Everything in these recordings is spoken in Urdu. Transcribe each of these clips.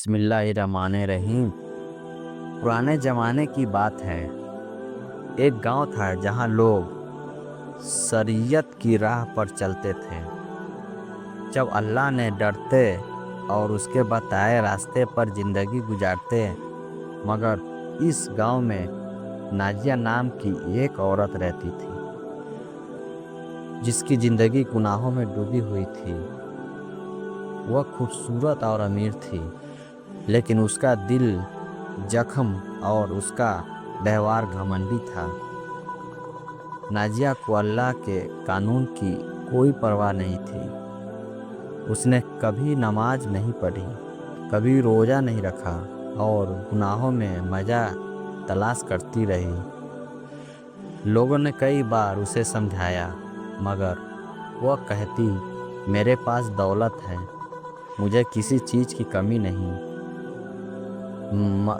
بسم اللہ الرحمن الرحیم۔ پرانے زمانے کی بات ہے، ایک گاؤں تھا جہاں لوگ شریعت کی راہ پر چلتے تھے۔ جب اللہ نے ڈرتے اور اس کے بتائے راستے پر زندگی گزارتے، مگر اس گاؤں میں نازیہ نام کی ایک عورت رہتی تھی جس کی زندگی گناہوں میں ڈوبی ہوئی تھی۔ وہ خوبصورت اور امیر تھی، لیکن اس کا دل زخم اور اس کا ویوہار گھمنڈی تھا۔ نازیہ کو اللہ کے قانون کی کوئی پرواہ نہیں تھی۔ اس نے کبھی نماز نہیں پڑھی، کبھی روزہ نہیں رکھا اور گناہوں میں مزہ تلاش کرتی رہی۔ لوگوں نے کئی بار اسے سمجھایا، مگر وہ کہتی، میرے پاس دولت ہے، مجھے کسی چیز کی کمی نہیں۔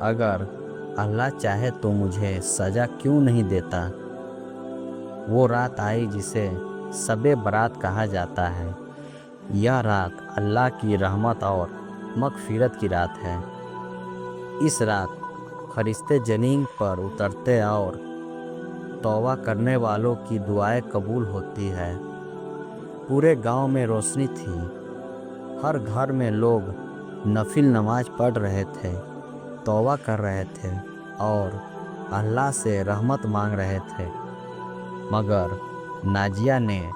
اگر اللہ چاہے تو مجھے سزا کیوں نہیں دیتا؟ وہ رات آئی جسے شب برات کہا جاتا ہے۔ یہ رات اللہ کی رحمت اور مغفرت کی رات ہے۔ اس رات فرشتے زمین پر اترتے اور توبہ کرنے والوں کی دعائیں قبول ہوتی ہے۔ پورے گاؤں میں روشنی تھی، ہر گھر میں لوگ نفل نماز پڑھ رہے تھے، توبہ کر رہے تھے اور اللہ سے رحمت مانگ رہے تھے۔ مگر نازیہ نے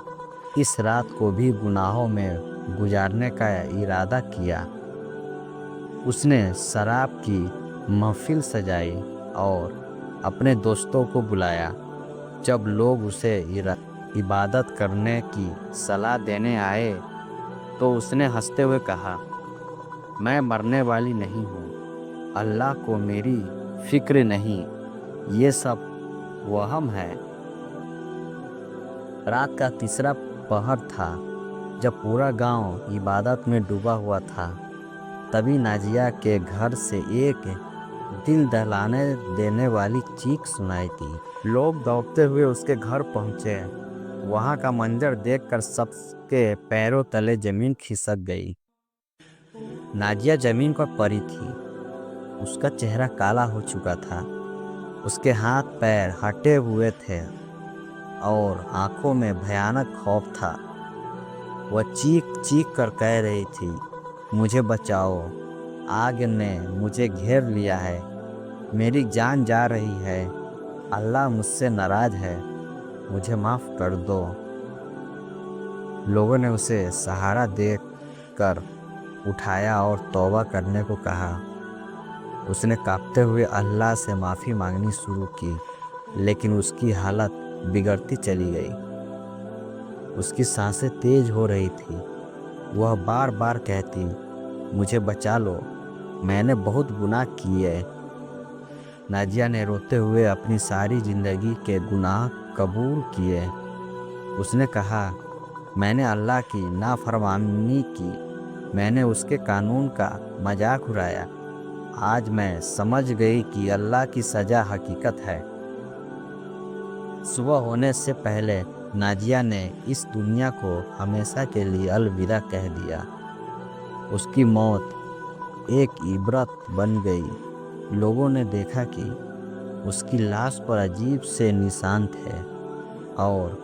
اس رات کو بھی گناہوں میں گزارنے کا ارادہ کیا۔ اس نے شراب کی محفل سجائی اور اپنے دوستوں کو بلایا۔ جب لوگ اسے عبادت کرنے کی صلاح دینے آئے تو اس نے ہنستے ہوئے کہا، میں مرنے والی نہیں ہوں، اللہ کو میری فکر نہیں، یہ سب وہم ہے۔ رات کا تیسرا پہر تھا، جب پورا گاؤں عبادت میں ڈوبا ہوا تھا۔ تبھی نازیہ کے گھر سے ایک دل دہلانے دینے والی چیخ سنائی دی۔ لوگ دوڑتے ہوئے اس کے گھر پہنچے۔ وہاں کا منظر دیکھ کر سب کے پیروں تلے زمین کھسک گئی۔ نازیہ زمین پر پڑی تھی، اس کا چہرہ کالا ہو چکا تھا، اس کے ہاتھ پیر ہٹے ہوئے تھے اور آنکھوں میں بھیانک خوف تھا۔ وہ چیخ چیخ کر کہہ رہی تھی، مجھے بچاؤ، آگ نے مجھے گھیر لیا ہے، میری جان جا رہی ہے، اللہ مجھ سے ناراض ہے، مجھے معاف کر دو۔ لوگوں نے اسے سہارا دے کر اٹھایا اور توبہ کرنے کو کہا۔ اس نے کانپتے ہوئے اللہ سے معافی مانگنی شروع کی، لیکن اس کی حالت بگڑتی چلی گئی۔ اس کی سانسیں تیز ہو رہی تھی، وہ بار بار کہتی، مجھے بچا لو، میں نے بہت گناہ کیے۔ نازیہ نے روتے ہوئے اپنی ساری زندگی کے گناہ قبول کیے۔ اس نے کہا، میں نے اللہ کی نافرمانی کی، میں نے اس کے قانون کا مذاق اڑایا۔ آج میں سمجھ گئی کہ اللہ کی سزا حقیقت ہے۔ صبح ہونے سے پہلے نازیہ نے اس دنیا کو ہمیشہ کے لیے الوداع کہہ دیا۔ اس کی موت ایک عبرت بن گئی۔ لوگوں نے دیکھا کہ اس کی لاش پر عجیب سے نشان تھے اور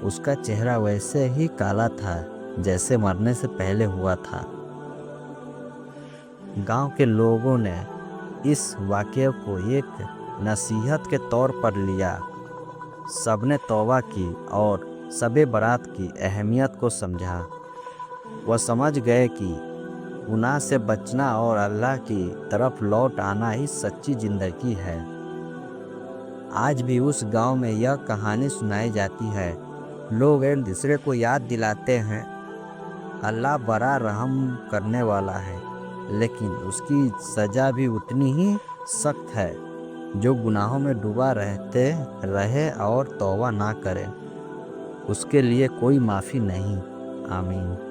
اس کا چہرہ ویسے ہی کالا تھا جیسے مرنے سے پہلے ہوا تھا۔ گاؤں کے لوگوں نے اس واقعے کو ایک نصیحت کے طور پر لیا۔ سب نے توبہ کی اور شب برات کی اہمیت کو سمجھا۔ وہ سمجھ گئے کہ گناہ سے بچنا اور اللہ کی طرف لوٹ آنا ہی سچی زندگی ہے۔ آج بھی اس گاؤں میں یہ کہانی سنائی جاتی ہے۔ لوگ ایک دوسرے کو یاد دلاتے ہیں، اللہ بڑا رحم کرنے والا ہے، لیکن اس کی سزا بھی اتنی ہی سخت ہے۔ جو گناہوں میں ڈوبا رہے اور توبہ نہ کرے، اس کے لیے کوئی معافی نہیں۔ آمین۔